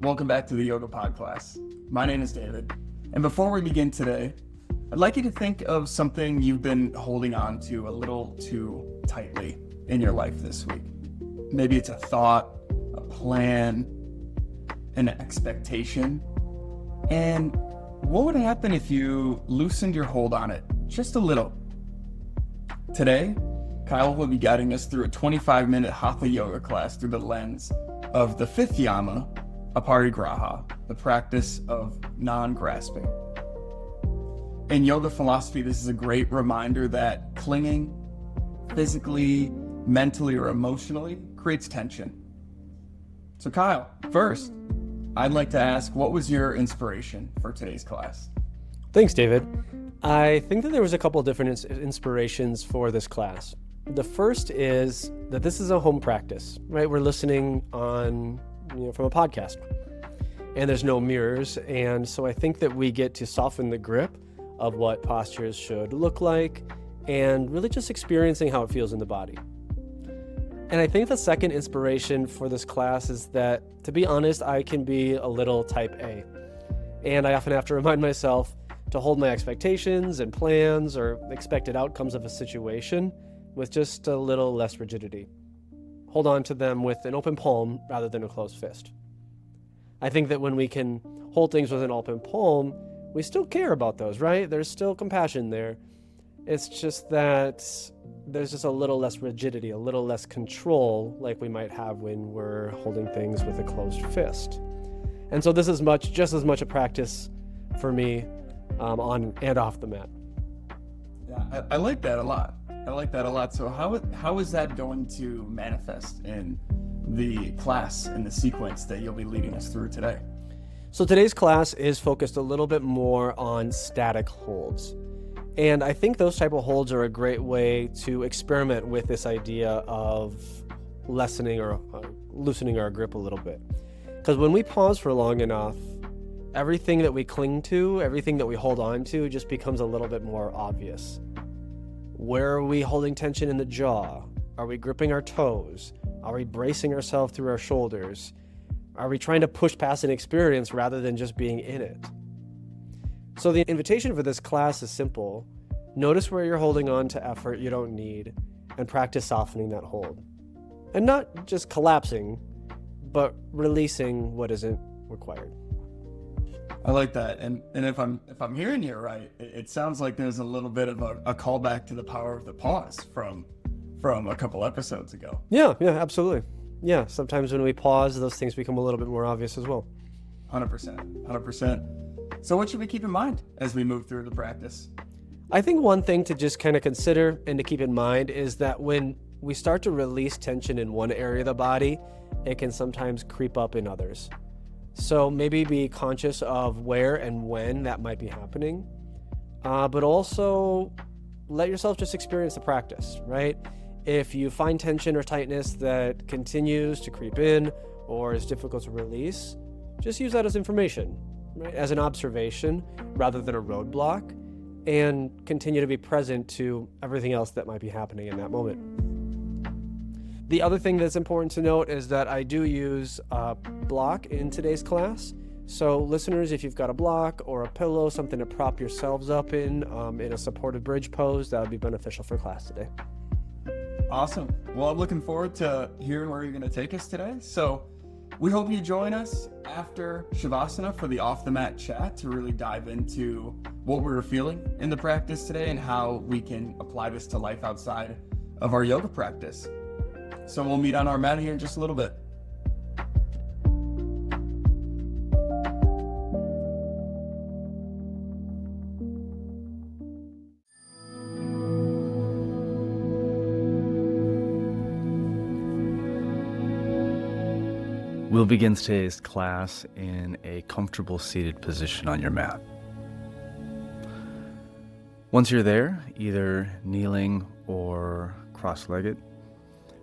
welcome back to the Yoga Pod class. My name is David, and before we begin today, I'd like you to think of something you've been holding on to a little too tightly in your life this week. Maybe it's a thought, a plan, an expectation. And what would happen if you loosened your hold on it just a little? Today, Kyle will be guiding us through a 25-minute Hatha yoga class through the lens of the fifth Yama, Aparigraha, the practice of non-grasping. In yoga philosophy, this is a great reminder that clinging, physically, mentally, or emotionally, creates tension. So Kyle, first, I'd like to ask, what was your inspiration for today's class? Thanks, David. I think that there was a couple of different inspirations for this class. The first is that this is a home practice, right? We're listening on, from a podcast, and there's no mirrors. And so I think that we get to soften the grip of what postures should look like and really just experiencing how it feels in the body. And I think the second inspiration for this class is that, to be honest, I can be a little type A. And I often have to remind myself to hold my expectations and plans or expected outcomes of a situation with just a little less rigidity. Hold on to them with an open palm rather than a closed fist. I think that when we can hold things with an open palm, we still care about those, right? There's still compassion there. It's just that there's just a little less rigidity, a little less control like we might have when we're holding things with a closed fist. And so this is just as much a practice for me on and off the mat. Yeah, I like that a lot. So how is that going to manifest in the class, in the sequence that you'll be leading us through today? So today's class is focused a little bit more on static holds. And I think those type of holds are a great way to experiment with this idea of lessening or loosening our grip a little bit. Because when we pause for long enough, everything that we cling to, everything that we hold on to just becomes a little bit more obvious. Where are we holding tension in the jaw? Are we gripping our toes? Are we bracing ourselves through our shoulders? Are we trying to push past an experience rather than just being in it? So the invitation for this class is simple. Notice where you're holding on to effort you don't need and practice softening that hold. And not just collapsing, but releasing what isn't required. I like that, and if I'm hearing you right, it sounds like there's a little bit of a callback to the power of the pause from a couple episodes ago. Yeah, absolutely. Yeah, sometimes when we pause, those things become a little bit more obvious as well. 100%. So what should we keep in mind as we move through the practice? I think one thing to just kind of consider and to keep in mind is that when we start to release tension in one area of the body, it can sometimes creep up in others. So maybe be conscious of where and when that might be happening, but also let yourself just experience the practice, right? If you find tension or tightness that continues to creep in or is difficult to release, just use that as information, right? As an observation rather than a roadblock, and continue to be present to everything else that might be happening in that moment. The other thing that's important to note is that I do use a block in today's class. So listeners, if you've got a block or a pillow, something to prop yourselves up in a supported bridge pose, that would be beneficial for class today. Awesome. Well, I'm looking forward to hearing where you're going to take us today. So we hope you join us after Shavasana for the off the mat chat to really dive into what we were feeling in the practice today and how we can apply this to life outside of our yoga practice. So we'll meet on our mat here in just a little bit. We'll begin today's class in a comfortable seated position on your mat. Once you're there, either kneeling or cross-legged,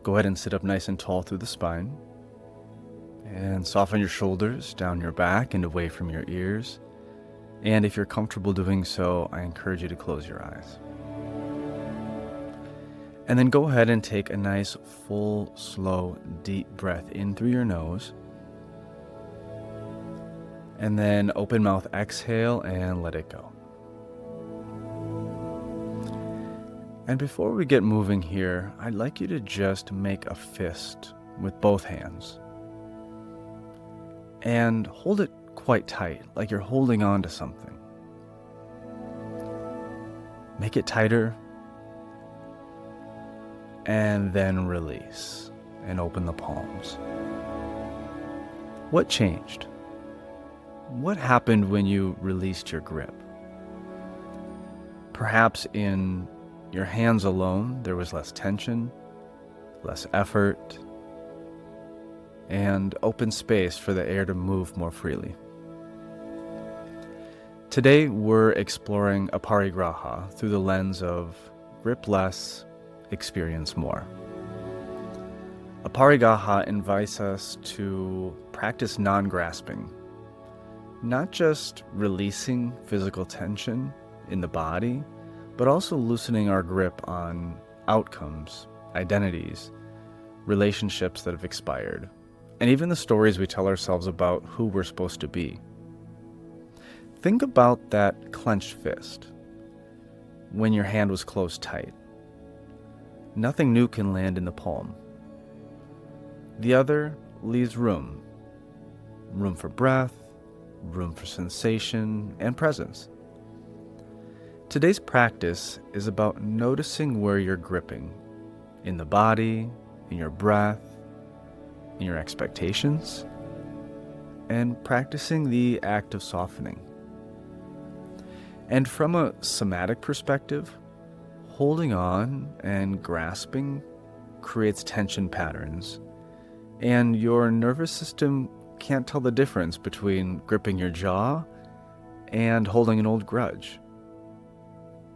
go ahead and sit up nice and tall through the spine. And soften your shoulders down your back and away from your ears. And if you're comfortable doing so, I encourage you to close your eyes. And then go ahead and take a nice, full, slow, deep breath in through your nose. And then open mouth exhale and let it go. And before we get moving here, I'd like you to just make a fist with both hands. And hold it quite tight, like you're holding on to something. Make it tighter. And then release and open the palms. What changed? What happened when you released your grip? Perhaps in your hands alone, there was less tension, less effort, and open space for the air to move more freely. Today, we're exploring Aparigraha through the lens of grip less, experience more. Aparigraha invites us to practice non-grasping, not just releasing physical tension in the body, but also loosening our grip on outcomes, identities, relationships that have expired, and even the stories we tell ourselves about who we're supposed to be. Think about that clenched fist when your hand was closed tight. Nothing new can land in the palm. The other leaves room for breath, room for sensation and presence. Today's practice is about noticing where you're gripping, in the body, in your breath, in your expectations, and practicing the act of softening. And from a somatic perspective, holding on and grasping creates tension patterns, and your nervous system can't tell the difference between gripping your jaw and holding an old grudge.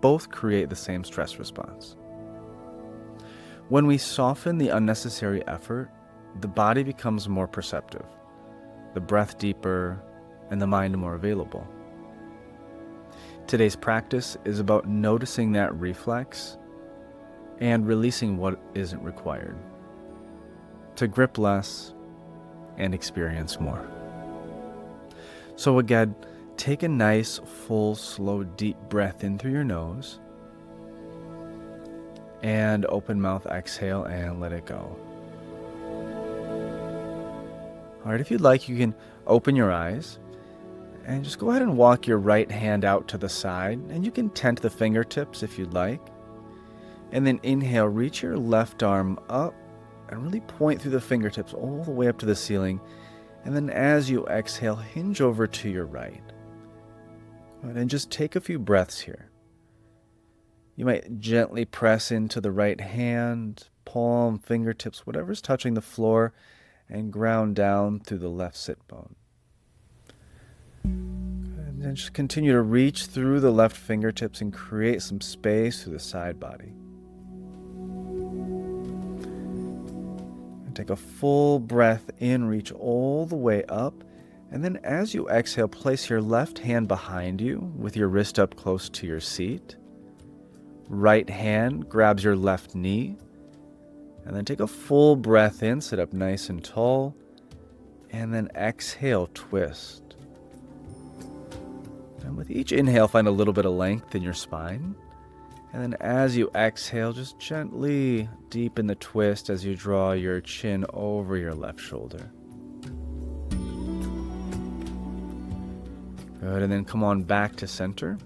Both create the same stress response. When we soften the unnecessary effort, the body becomes more perceptive, the breath deeper, and the mind more available. Today's practice is about noticing that reflex and releasing what isn't required, to grip less and experience more. So again, take a nice, full, slow, deep breath in through your nose, and open mouth exhale and let it go. All right, if you'd like, you can open your eyes and just go ahead and walk your right hand out to the side, and you can tent the fingertips if you'd like. And then inhale, reach your left arm up and really point through the fingertips all the way up to the ceiling. And then as you exhale, hinge over to your right. And just take a few breaths here. You might gently press into the right hand, palm, fingertips, whatever's touching the floor, and ground down through the left sit bone. And then just continue to reach through the left fingertips and create some space through the side body. And take a full breath in, reach all the way up. And then as you exhale, place your left hand behind you with your wrist up close to your seat. Right hand grabs your left knee. And then take a full breath in, sit up nice and tall. And then exhale, twist. And with each inhale, find a little bit of length in your spine. And then as you exhale, just gently deepen the twist as you draw your chin over your left shoulder. Good, and then come on back to center.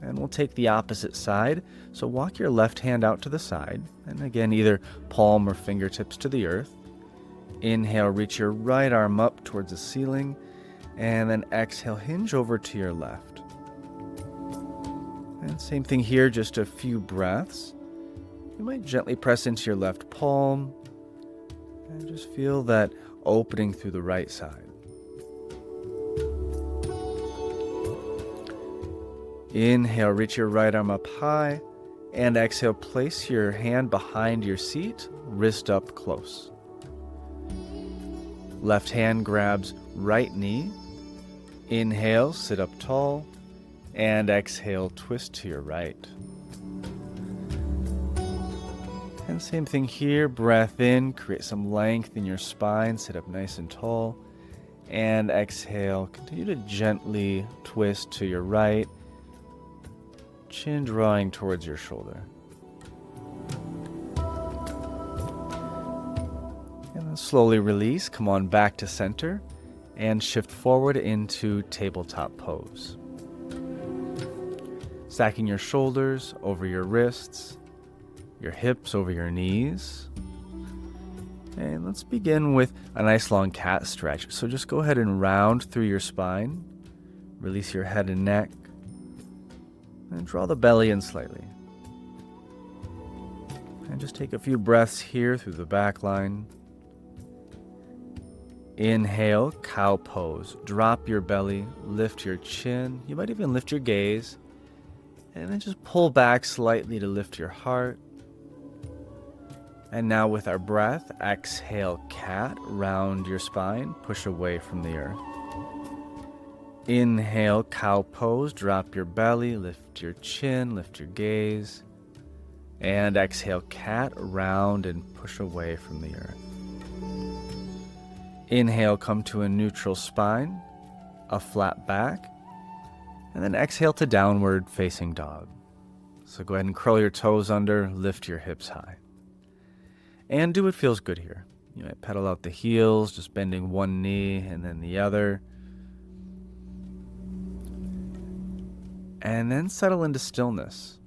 And we'll take the opposite side. So walk your left hand out to the side. And again, either palm or fingertips to the earth. Inhale, reach your right arm up towards the ceiling. And then exhale, hinge over to your left. And same thing here, just a few breaths. You might gently press into your left palm. And just feel that opening through the right side. Inhale, reach your right arm up high, and exhale, place your hand behind your seat, wrist up close. Left hand grabs right knee. Inhale, sit up tall, and exhale, twist to your right. And same thing here, breath in, create some length in your spine, sit up nice and tall. And exhale, continue to gently twist to your right, chin drawing towards your shoulder. And then slowly release, come on back to center, and shift forward into tabletop pose. Stacking your shoulders over your wrists, your hips over your knees. And let's begin with a nice long cat stretch. So just go ahead and round through your spine. Release your head and neck. And draw the belly in slightly. And just take a few breaths here through the back line. Inhale, cow pose. Drop your belly, lift your chin. You might even lift your gaze. And then just pull back slightly to lift your heart. And now with our breath, exhale, cat, round your spine, push away from the earth. Inhale, cow pose, drop your belly, lift your chin, lift your gaze. And exhale, cat, round and push away from the earth. Inhale, come to a neutral spine, a flat back, and then exhale to downward facing dog. So go ahead and curl your toes under, lift your hips high. And do what feels good here. You might pedal out the heels, just bending one knee and then the other. And then settle into stillness.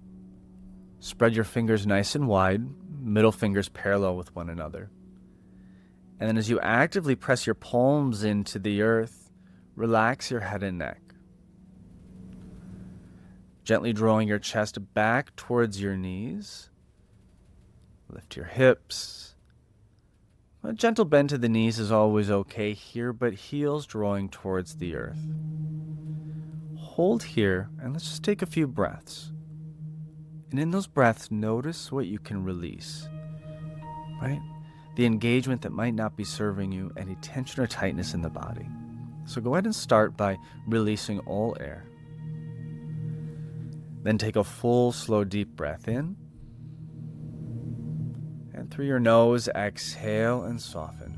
Spread your fingers nice and wide, middle fingers parallel with one another. And then as you actively press your palms into the earth, relax your head and neck. Gently drawing your chest back towards your knees. Lift your hips. A gentle bend to the knees is always okay here, but heels drawing towards the earth. Hold here, and let's just take a few breaths. And in those breaths, notice what you can release, right? The engagement that might not be serving you, any tension or tightness in the body. So go ahead and start by releasing all air. Then take a full, slow, deep breath in. And through your nose, exhale and soften.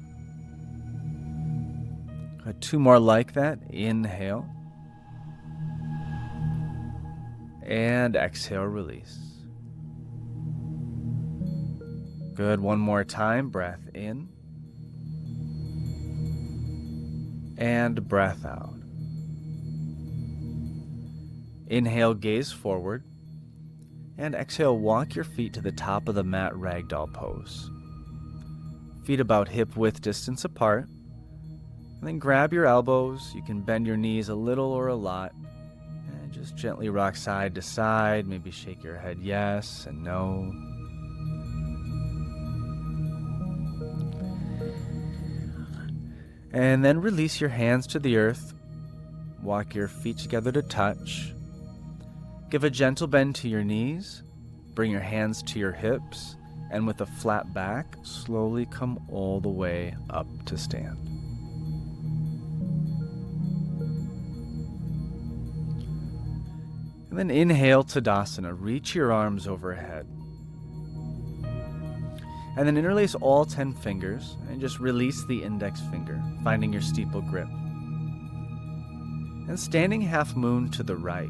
Two more like that. Inhale. And exhale, release. Good. One more time. Breath in. And breath out. Inhale, gaze forward. And exhale, walk your feet to the top of the mat ragdoll pose. Feet about hip width distance apart. And then grab your elbows. You can bend your knees a little or a lot. And just gently rock side to side. Maybe shake your head yes and no. And then release your hands to the earth. Walk your feet together to touch. Give a gentle bend to your knees. Bring your hands to your hips. And with a flat back, slowly come all the way up to stand. And then inhale, Tadasana. Reach your arms overhead. And then interlace all 10 fingers and just release the index finger, finding your steeple grip. And standing half moon to the right.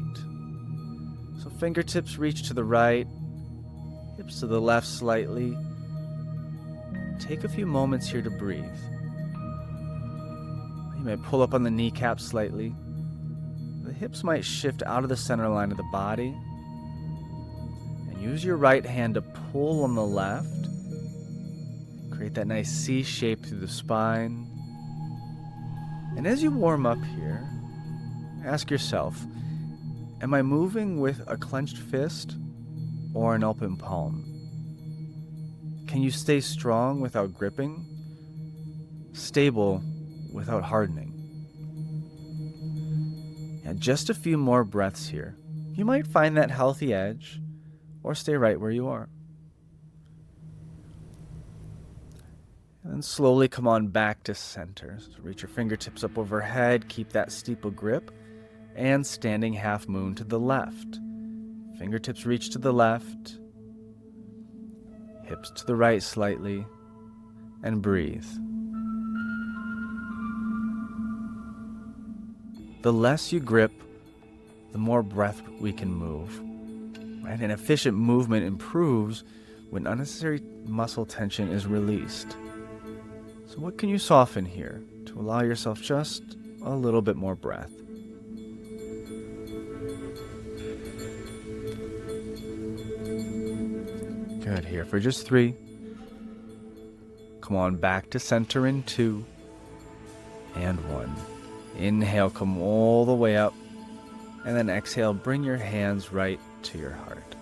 So fingertips reach to the right, hips to the left slightly. Take a few moments here to breathe. You may pull up on the kneecaps slightly. The hips might shift out of the center line of the body. And use your right hand to pull on the left. Create that nice C shape through the spine. And as you warm up here, ask yourself, am I moving with a clenched fist or an open palm? Can you stay strong without gripping? Stable without hardening? And just a few more breaths here. You might find that healthy edge or stay right where you are. And then slowly come on back to center. So reach your fingertips up overhead, keep that steeple grip, and standing half moon to the left. Fingertips reach to the left, hips to the right slightly, and breathe. the less you grip, the more breath we can move. Right? And efficient movement improves when unnecessary muscle tension is released. So what can you soften here to allow yourself just a little bit more breath? Good. Here for just 3. Come on back to center in 2 and 1. Inhale, come all the way up, and then exhale, bring your hands right to your heart.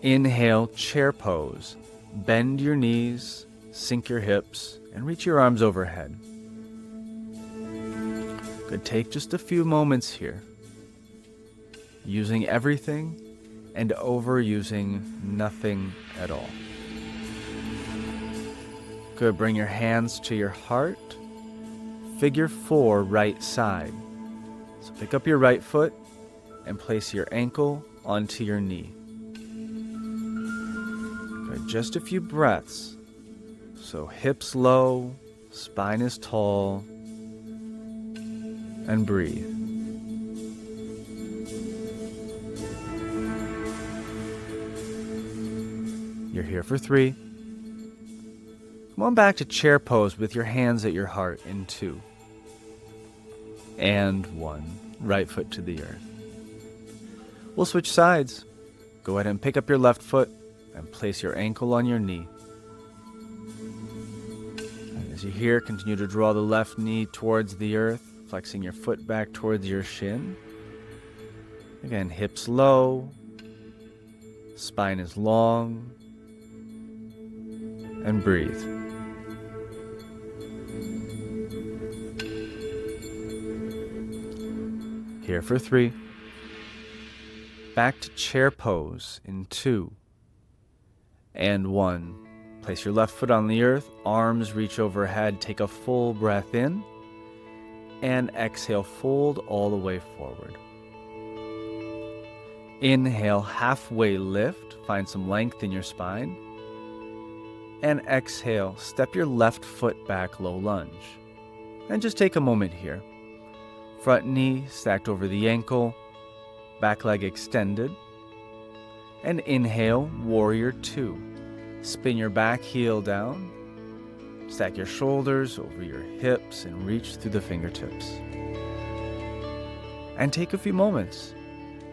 Inhale, chair pose. Bend your knees, sink your hips, and reach your arms overhead. Good. Take just a few moments here, using everything and overusing nothing at all. Good. Bring your hands to your heart. Figure 4, right side. So pick up your right foot and place your ankle onto your knee. Good. Just a few breaths. So hips low, spine is tall, and breathe. You're here for 3. Come on back to chair pose with your hands at your heart in 2. And 1. Right foot to the earth. We'll switch sides. Go ahead and pick up your left foot and place your ankle on your knee. And as you here, continue to draw the left knee towards the earth, flexing your foot back towards your shin. Again, hips low, spine is long, and breathe. Here for 3. Back to chair pose in 2 and 1. Place your left foot on the earth, arms reach overhead, take a full breath in, and exhale, fold all the way forward. Inhale, halfway lift, find some length in your spine, and exhale, step your left foot back, low lunge. And just take a moment here. Front knee stacked over the ankle, back leg extended. And inhale, warrior 2. Spin your back heel down. Stack your shoulders over your hips and reach through the fingertips. And take a few moments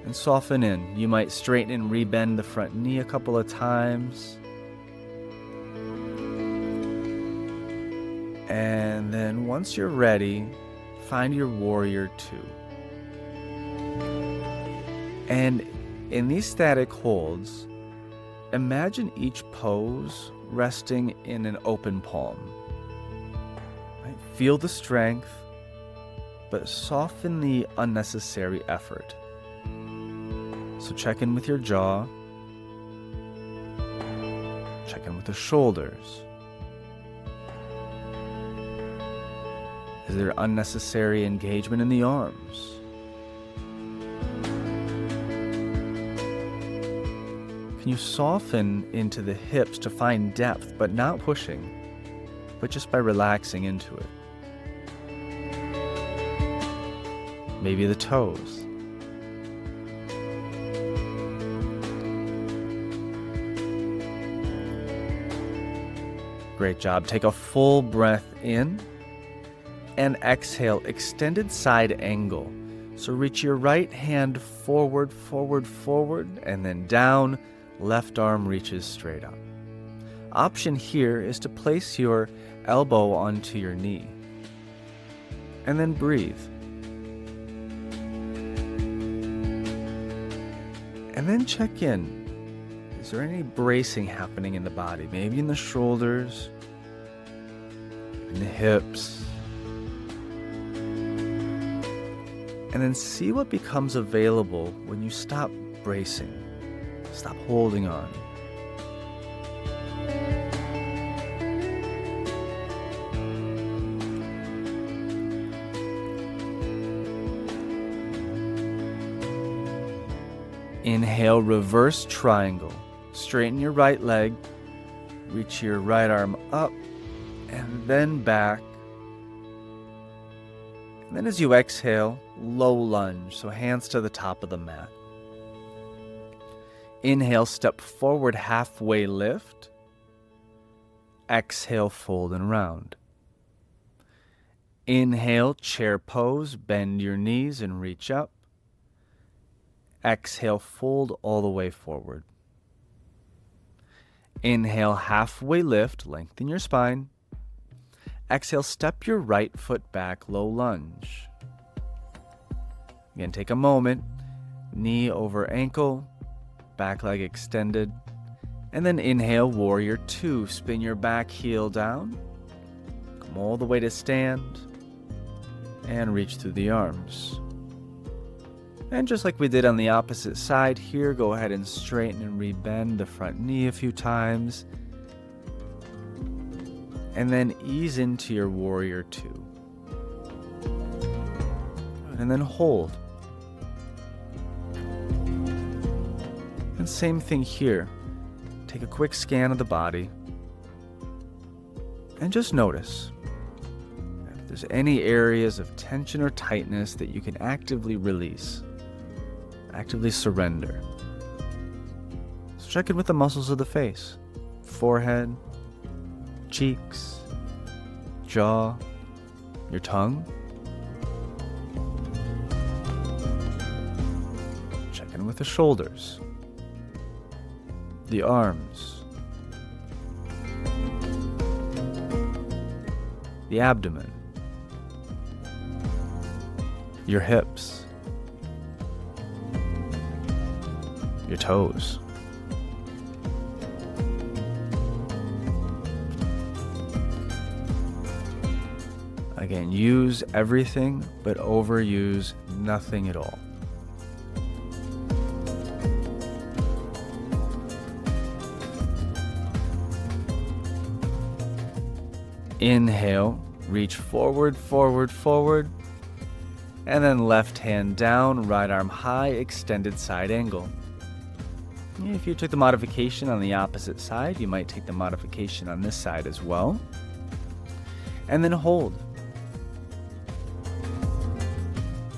and soften in. You might straighten and rebend the front knee a couple of times. And then once you're ready, find your warrior 2. And in these static holds, imagine each pose resting in an open palm. Right? Feel the strength, but soften the unnecessary effort. So check in with your jaw, check in with the shoulders. Is there unnecessary engagement in the arms? Can you soften into the hips to find depth, but not pushing, but just by relaxing into it? Maybe the toes. Great job. Take a full breath in. And exhale, extended side angle. So reach your right hand forward, forward, forward, and then down. Left arm reaches straight up. Option here is to place your elbow onto your knee. And then breathe. And then check in. Is there any bracing happening in the body? Maybe in the shoulders, in the hips. And then see what becomes available when you stop bracing, stop holding on. Inhale, reverse triangle. Straighten your right leg, reach your right arm up, and then back. Then as you exhale, low lunge, so hands to the top of the mat. Inhale, step forward, halfway lift. Exhale, fold and round. Inhale, chair pose, bend your knees and reach up. Exhale, fold all the way forward. Inhale, halfway lift, lengthen your spine. Exhale, step your right foot back, low lunge. Again, take a moment, knee over ankle, back leg extended. And then inhale, warrior two, spin your back heel down. Come all the way to stand and reach through the arms. And just like we did on the opposite side here, go ahead and straighten and rebend the front knee a few times. And then ease into your warrior two. And then hold. And same thing here. Take a quick scan of the body. And just notice if there's any areas of tension or tightness that you can actively release. Actively surrender. So check in with the muscles of the face. Forehead, cheeks, jaw, your tongue. Check in with the shoulders, the arms, the abdomen, your hips, your toes. Again, use everything, but overuse nothing at all. Inhale, reach forward, forward, forward, and then left hand down, right arm high, extended side angle. If you took the modification on the opposite side, you might take the modification on this side as well. And then hold.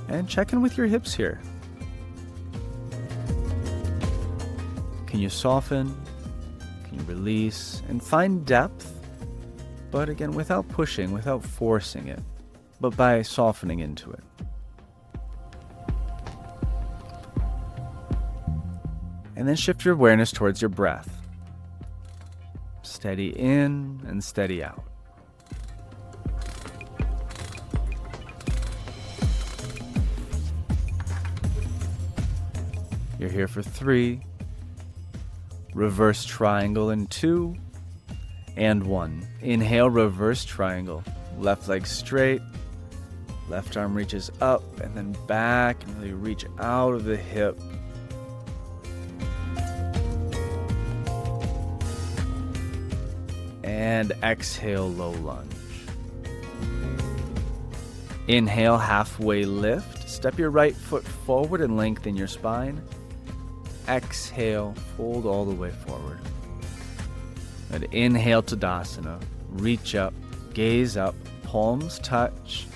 And check in with your hips here. Can you soften? Can you release? And find depth, but again, without pushing, without forcing it, but by softening into it. And then shift your awareness towards your breath. Steady in and steady out. You're here for 3, reverse triangle in 2, and 1. Inhale, reverse triangle. Left leg straight, left arm reaches up, and then back, and really reach out of the hip. And exhale, low lunge. Inhale, halfway lift. Step your right foot forward and lengthen your spine. Exhale, fold all the way forward. And inhale, Tadasana. Reach up, gaze up, palms touch.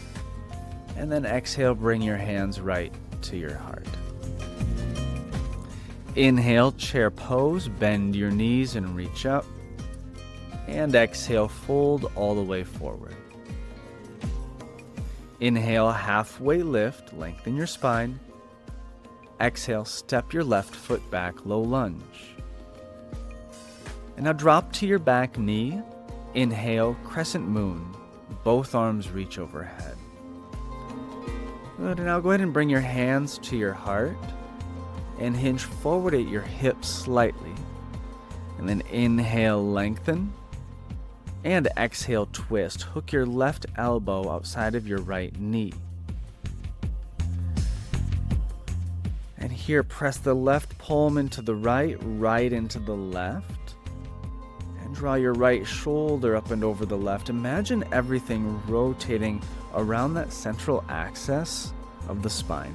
And then exhale, bring your hands right to your heart. Inhale, chair pose, bend your knees and reach up. And exhale, fold all the way forward. Inhale, halfway lift, lengthen your spine. Exhale, step your left foot back, low lunge. And now drop to your back knee. Inhale, crescent moon. Both arms reach overhead. Good, and now go ahead and bring your hands to your heart and hinge forward at your hips slightly. And then inhale, lengthen. And exhale, twist. Hook your left elbow outside of your right knee. And here, press the left palm into the right, right into the left. And draw your right shoulder up and over the left. Imagine everything rotating around that central axis of the spine.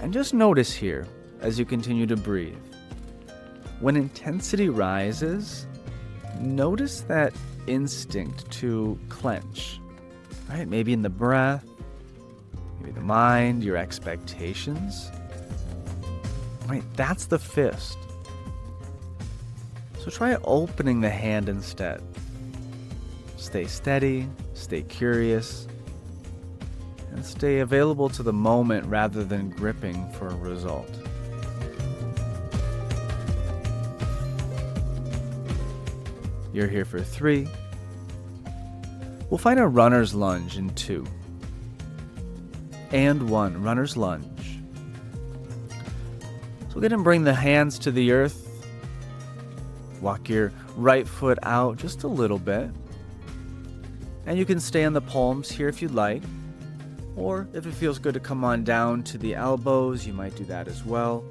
And just notice here, as you continue to breathe, when intensity rises, notice that instinct to clench, right? Maybe in the breath, maybe the mind, your expectations. Right, that's the fist. So try opening the hand instead. Stay steady, stay curious, and stay available to the moment rather than gripping for a result. You're here for 3. We'll find a runner's lunge in 2. And 1, runner's lunge. So go ahead and bring the hands to the earth. Walk your right foot out just a little bit. And you can stay on the palms here if you'd like. Or if it feels good to come on down to the elbows, you might do that as well.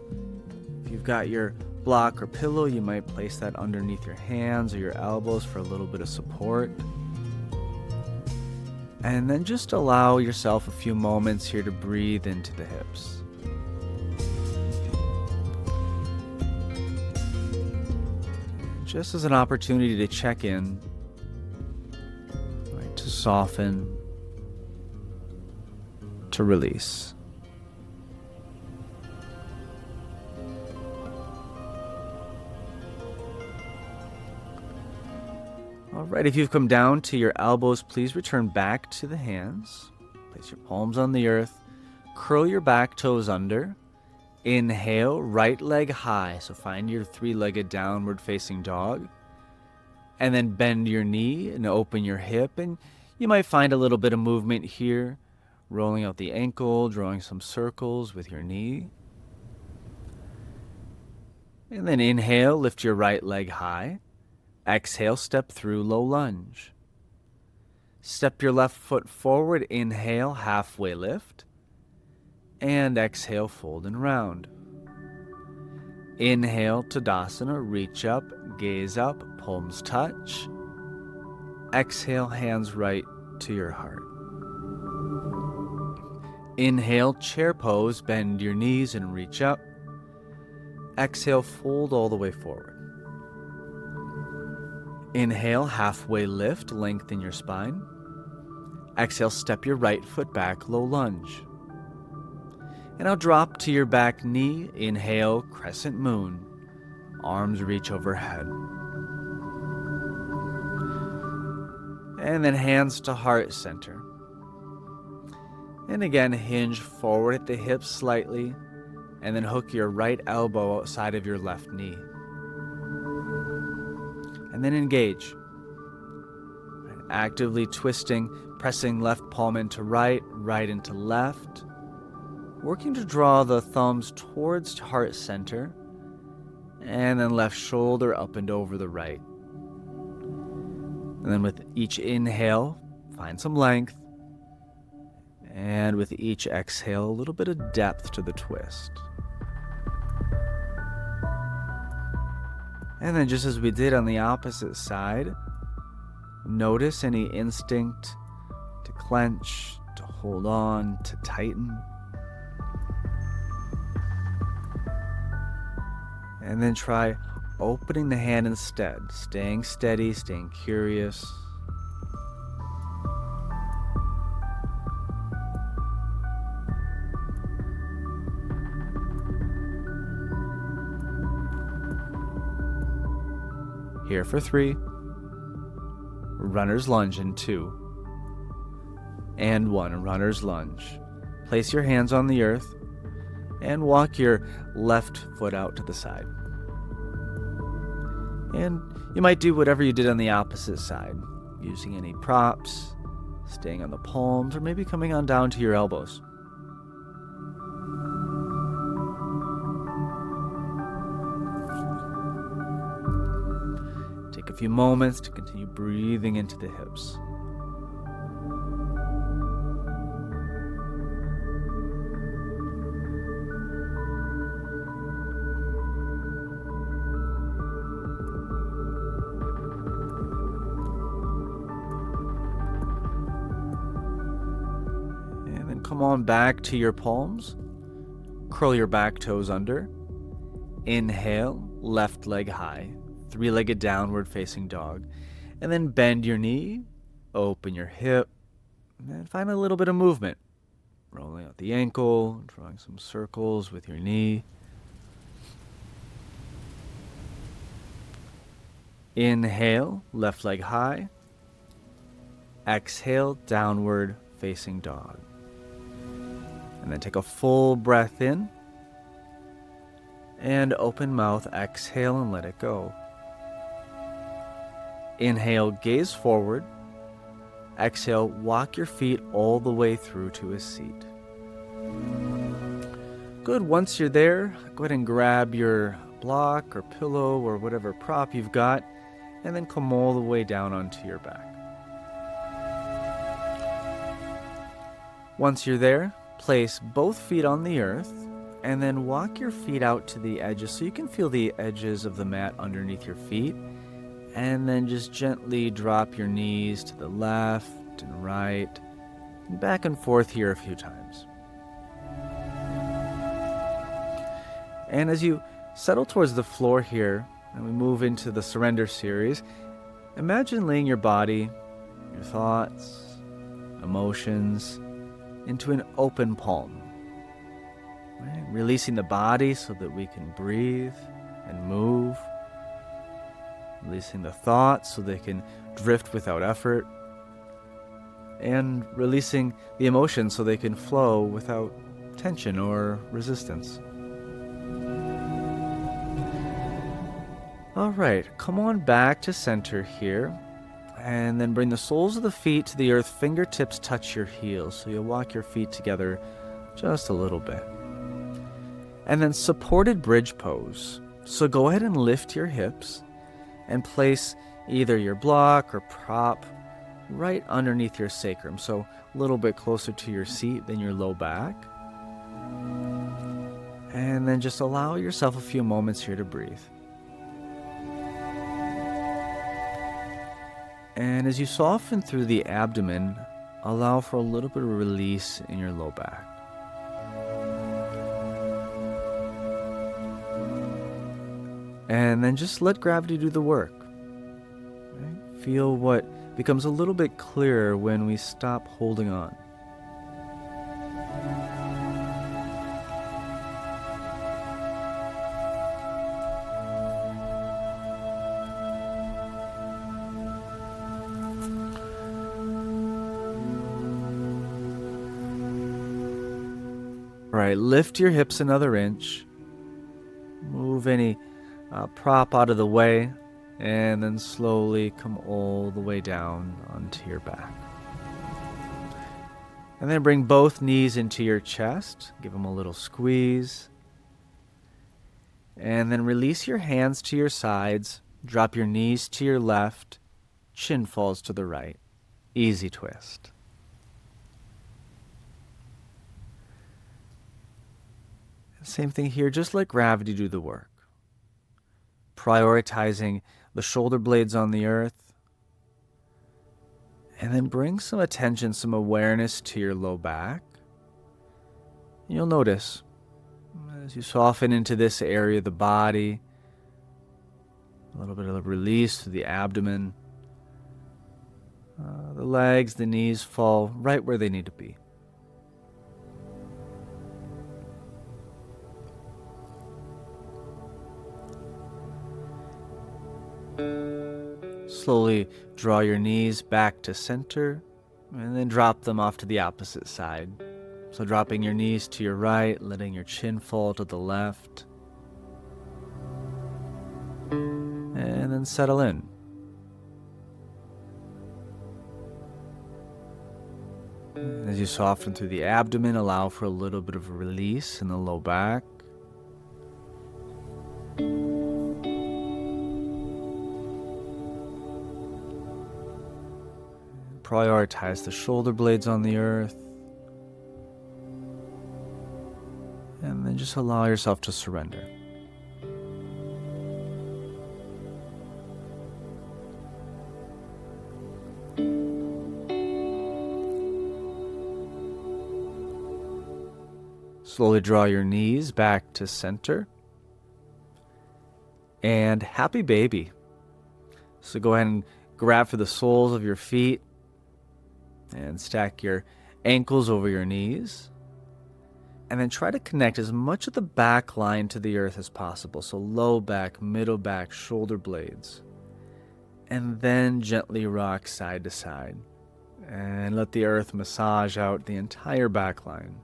If you've got your block or pillow, you might place that underneath your hands or your elbows for a little bit of support. And then just allow yourself a few moments here to breathe into the hips. Just as an opportunity to check in, right, to soften, to release. All right, if you've come down to your elbows, please return back to the hands. Place your palms on the earth. Curl your back toes under. Inhale, right leg high. So find your 3-legged downward facing dog. And then bend your knee and open your hip. And you might find a little bit of movement here. Rolling out the ankle, drawing some circles with your knee. And then inhale, lift your right leg high. Exhale, step through low lunge. Step your left foot forward, inhale, halfway lift. And exhale, fold and round. Inhale, Tadasana, reach up, gaze up, palms touch. Exhale, hands right to your heart. Inhale, chair pose, bend your knees and reach up. Exhale, fold all the way forward. Inhale, halfway lift, lengthen your spine. Exhale, step your right foot back, low lunge. And now drop to your back knee. Inhale, crescent moon. Arms reach overhead. And then hands to heart center. And again, hinge forward at the hips slightly. And then hook your right elbow outside of your left knee. And then engage. Actively twisting, pressing left palm into right, right into left. Working to draw the thumbs towards heart center. And then left shoulder up and over the right. And then with each inhale, find some length. And with each exhale, a little bit of depth to the twist. And then just as we did on the opposite side, notice any instinct to clench, to hold on, to tighten. And then try opening the hand instead, staying steady, staying curious. Here for 3. Runner's lunge in 2. And 1, runner's lunge. Place your hands on the earth and walk your left foot out to the side. And you might do whatever you did on the opposite side, using any props, staying on the palms, or maybe coming on down to your elbows. Take a few moments to continue breathing into the hips. And then come on back to your palms. Curl your back toes under. Inhale, left leg high. three-legged downward facing dog. And then bend your knee, open your hip, and find a little bit of movement. Rolling out the ankle, drawing some circles with your knee. Inhale, left leg high. Exhale, downward facing dog. And then take a full breath in. And open mouth, exhale and let it go. Inhale, gaze forward. Exhale, walk your feet all the way through to a seat. Good, once you're there, go ahead and grab your block or pillow or whatever prop you've got, and then come all the way down onto your back. Once you're there, place both feet on the earth, and then walk your feet out to the edges so you can feel the edges of the mat underneath your feet. And then just gently drop your knees to the left and right, and back and forth here a few times. And as you settle towards the floor here, and we move into the surrender series, imagine laying your body, your thoughts, emotions, into an open palm. Right? Releasing the body so that we can breathe and move. Releasing the thoughts so they can drift without effort. And releasing the emotions so they can flow without tension or resistance. All right, come on back to center here. And then bring the soles of the feet to the earth, fingertips touch your heels. So you'll walk your feet together just a little bit. And then supported bridge pose. So go ahead and lift your hips and place either your block or prop right underneath your sacrum. So a little bit closer to your seat than your low back. And then just allow yourself a few moments here to breathe. And as you soften through the abdomen, allow for a little bit of release in your low back. And then just let gravity do the work. Right? Feel what becomes a little bit clearer when we stop holding on. All right, lift your hips another inch. Move any prop out of the way, and then slowly come all the way down onto your back. And then bring both knees into your chest. Give them a little squeeze. And then release your hands to your sides. Drop your knees to your left. Chin falls to the right. Easy twist. Same thing here, just let gravity do the work. Prioritizing the shoulder blades on the earth. And then bring some attention, some awareness to your low back. And you'll notice as you soften into this area of the body, a little bit of a release through the abdomen. The legs, the knees fall right where they need to be. Slowly draw your knees back to center and then drop them off to the opposite side. So dropping your knees to your right, letting your chin fall to the left. And then settle in. As you soften through the abdomen, allow for a little bit of a release in the low back. Prioritize the shoulder blades on the earth. And then just allow yourself to surrender. Slowly draw your knees back to center. And happy baby. So go ahead and grab for the soles of your feet and stack your ankles over your knees. And then try to connect as much of the back line to the earth as possible. So low back, middle back, shoulder blades. And then gently rock side to side. And let the earth massage out the entire back line.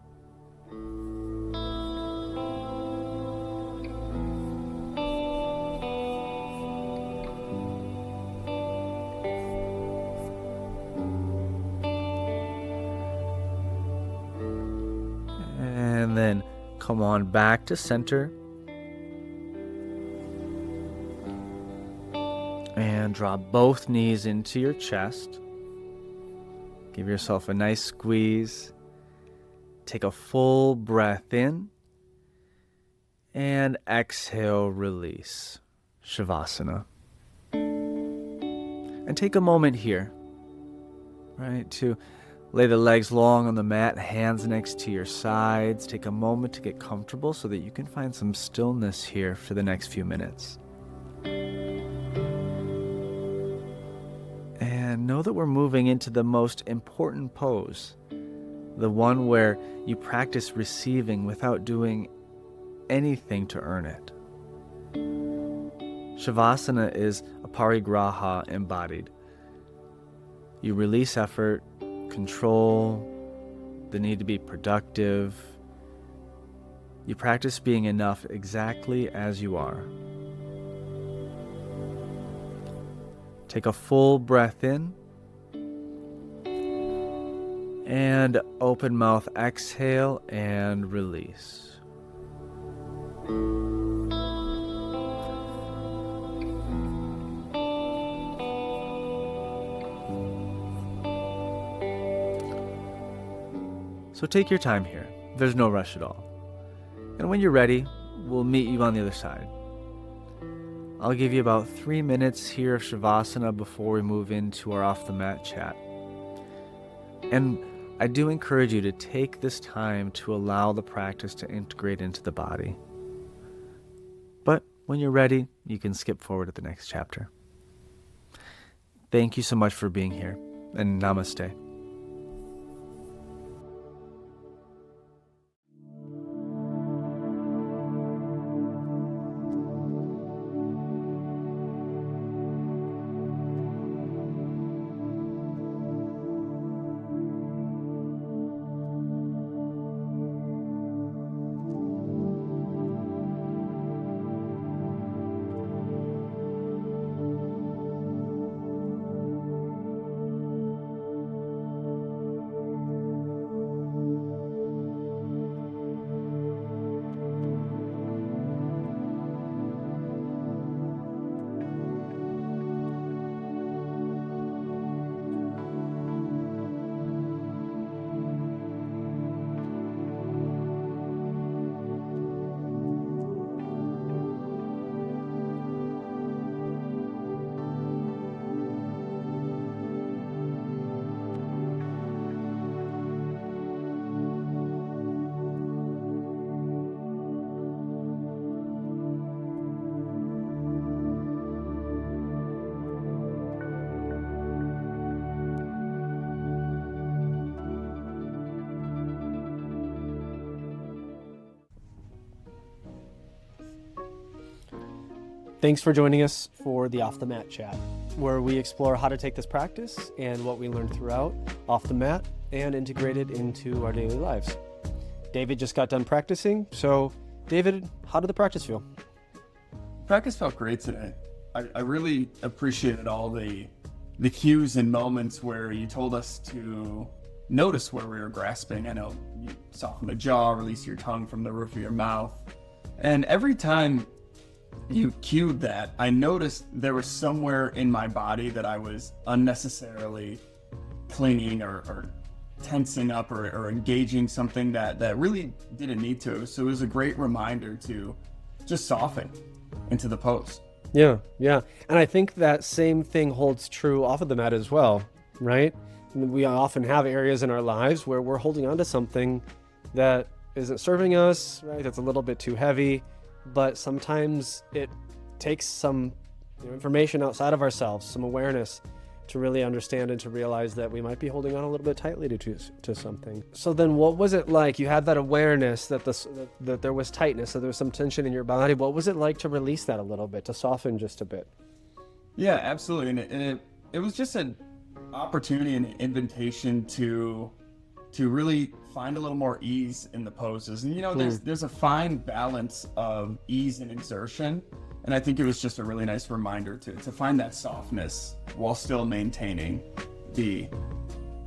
And then come on back to center. And drop both knees into your chest. Give yourself a nice squeeze. Take a full breath in. And exhale, release. Shavasana. And take a moment here, right, to lay the legs long on the mat, hands next to your sides. Take a moment to get comfortable so that you can find some stillness here for the next few minutes. And know that we're moving into the most important pose, the one where you practice receiving without doing anything to earn it. Shavasana is Aparigraha embodied. You release effort, control, the need to be productive. You practice being enough exactly as you are. Take a full breath in and open mouth exhale and release. So take your time here. There's no rush at all. And when you're ready, we'll meet you on the other side. I'll give you about 3 minutes here of Shavasana before we move into our off the mat chat. And I do encourage you to take this time to allow the practice to integrate into the body. But when you're ready, you can skip forward to the next chapter. Thank you so much for being here, and namaste. Thanks for joining us for the Off the Mat chat, where we explore how to take this practice and what we learned throughout off the mat and integrate it into our daily lives. David just got done practicing. So, David, how did the practice feel? Practice felt great today. I really appreciated all the cues and moments where you told us to notice where we were grasping. I know you soften the jaw, release your tongue from the roof of your mouth. And every time you cued that, I noticed there was somewhere in my body that I was unnecessarily clinging or tensing up or engaging something that really didn't need to. So it was a great reminder to just soften into the pose. Yeah. And I think that same thing holds true off of the mat as well, right? We often have areas in our lives where we're holding on to something that isn't serving us, right? That's a little bit too heavy, but sometimes it takes some information outside of ourselves, some awareness to really understand and to realize that we might be holding on a little bit tightly to something. So then what was it like? You had that awareness that that there was tightness, that there was some tension in your body. What was it like to release that a little bit, to soften just a bit? Yeah, absolutely. And it was just an opportunity and an invitation to really find a little more ease in the poses. And there's a fine balance of ease and exertion. And I think it was just a really nice reminder to find that softness while still maintaining the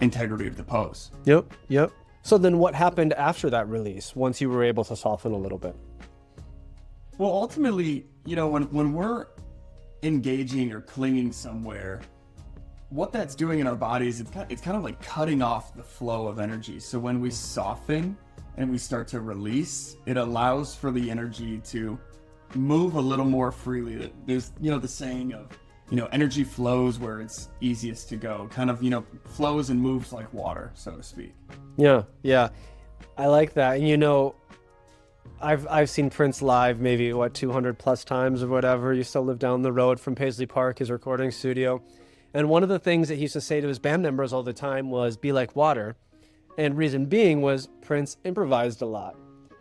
integrity of the pose. Yep. So then what happened after that release, once you were able to soften a little bit? Well, ultimately, when we're engaging or clinging somewhere, what that's doing in our bodies, it's kind of like cutting off the flow of energy. So when we soften and we start to release, it allows for the energy to move a little more freely. There's the saying of energy flows where it's easiest to go, kind of flows and moves like water, so to speak. Yeah, I like that. And I've seen Prince live maybe 200 plus times or whatever. Used to live down the road from Paisley Park, his recording studio, and one of the things that he used to say to his band members all the time was be like water. And reason being was Prince improvised a lot.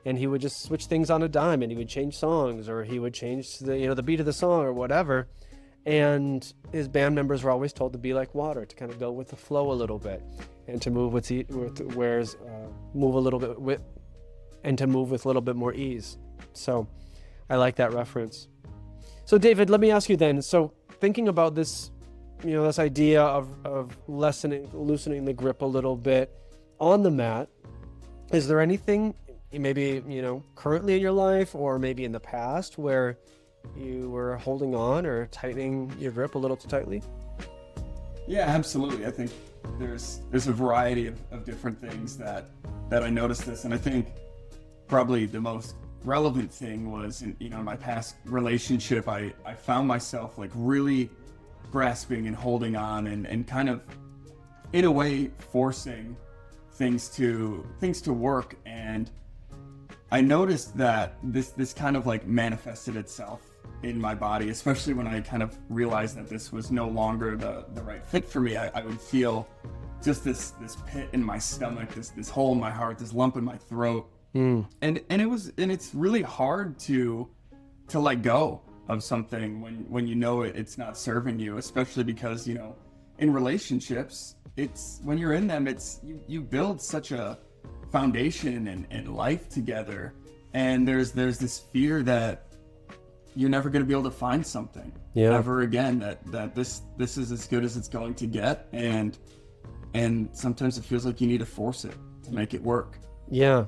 And he would just switch things on a dime, and he would change songs, or he would change the beat of the song or whatever. And his band members were always told to be like water, to kind of go with the flow a little bit, and to move move a little bit with, and to move with a little bit more ease. So I like that reference. So David, let me ask you then. So thinking about this, this idea of loosening the grip a little bit on the mat, is there anything maybe currently in your life or maybe in the past where you were holding on or tightening your grip a little too tightly? Yeah, absolutely. I think there's a variety of different things that I noticed this, and I think probably the most relevant thing was in my past relationship, I found myself like really grasping and holding on and kind of in a way forcing things to work. And I noticed that this kind of like manifested itself in my body, especially when I kind of realized that this was no longer the right fit for me. I would feel just this pit in my stomach, this hole in my heart, this lump in my throat. And it's really hard to let go of something when it's not serving you, especially because in relationships, it's when you're in them, it's you build such a foundation and life together, and there's this fear that you're never going to be able to find something ever again, that this is as good as it's going to get, and sometimes it feels like you need to force it to make it work. Yeah,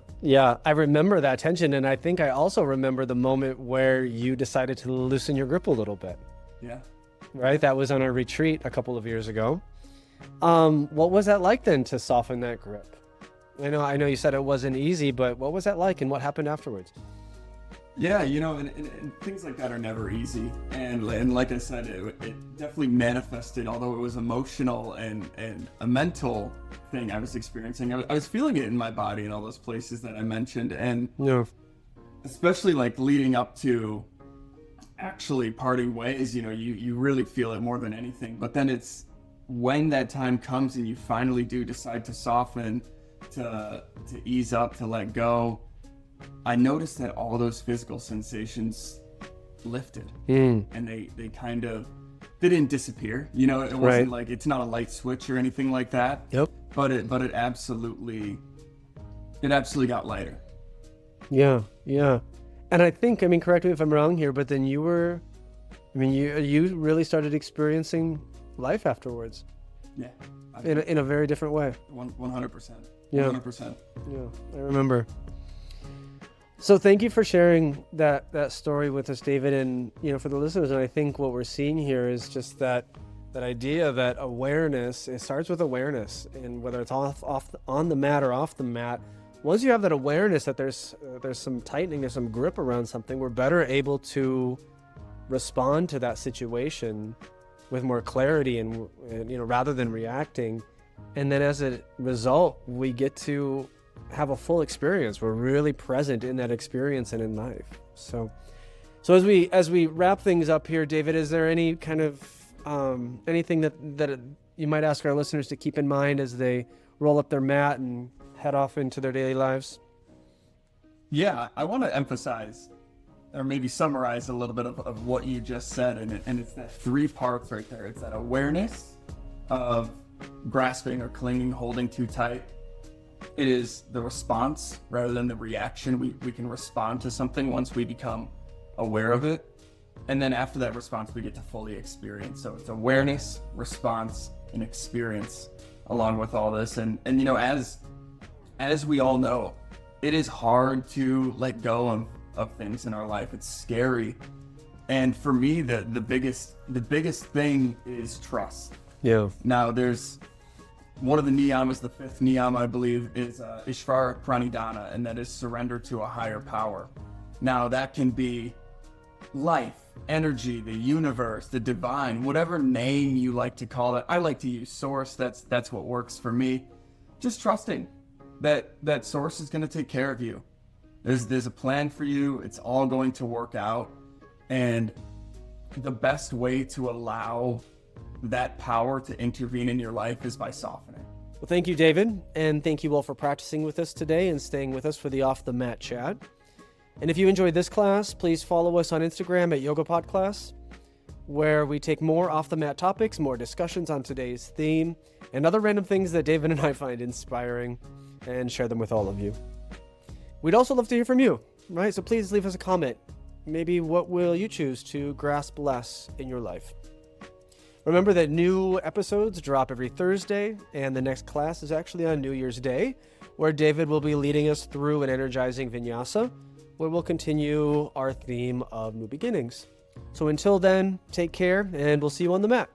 I remember that tension, and I think I also remember the moment where you decided to loosen your grip a little bit. Yeah. Right? That was on a retreat a couple of years ago. What was that like then to soften that grip? I know you said it wasn't easy, but what was that like and what happened afterwards? Yeah, and things like that are never easy. And like I said, it definitely manifested, although it was emotional and a mental thing I was experiencing. I was feeling it in my body in all those places that I mentioned. And especially like leading up to actually parting ways, you really feel it more than anything. But then it's when that time comes and you finally do decide to soften, to ease up, to let go, I noticed that all those physical sensations lifted, and they kind of didn't disappear. It wasn't like, it's not a light switch or anything like that. Yep. But it absolutely got lighter. Yeah. And I think, correct me if I'm wrong here, but then you really started experiencing life afterwards. Yeah. In a very different way. 100%. Yeah. 100%. Yeah, I remember. So thank you for sharing that story with us, David, and for the listeners. And I think what we're seeing here is just that idea that awareness, it starts with awareness, and whether it's on the mat or off the mat, once you have that awareness that there's some tightening, there's some grip around something, we're better able to respond to that situation with more clarity and rather than reacting. And then as a result, we get to have a full experience. We're really present in that experience and in life. So So as we wrap things up here, David, is there any kind of anything that you might ask our listeners to keep in mind as they roll up their mat and head off into their daily lives? Yeah, I want to emphasize or maybe summarize a little bit of what you just said. And it's that 3 parts right there. It's that awareness of grasping or clinging, holding too tight. It is the response rather than the reaction. We can respond to something once we become aware of it. And then after that response, we get to fully experience. So it's awareness, response, and experience along with all this. And you know, as we all know, it is hard to let go of things in our life. It's scary. And for me, the biggest thing is trust. Yeah. Now there's one of the niyamas, the 5th niyama, I believe, is Ishvara Pranidhana, and that is surrender to a higher power. Now that can be life, energy, the universe, the divine, whatever name you like to call it. I like to use source. That's what works for me. Just trusting that source is going to take care of you. There's a plan for you. It's all going to work out. And the best way to allow that power to intervene in your life is by softening. Well, thank you, David. And thank you all for practicing with us today and staying with us for the Off the Mat chat. And if you enjoyed this class, please follow us on Instagram at YogaPodClass, where we take more off the mat topics, more discussions on today's theme, and other random things that David and I find inspiring, and share them with all of you. We'd also love to hear from you, right? So please leave us a comment. Maybe what will you choose to grasp less in your life? Remember that new episodes drop every Thursday, and the next class is actually on New Year's Day, where David will be leading us through an energizing vinyasa, where we'll continue our theme of new beginnings. So until then, take care, and we'll see you on the mat.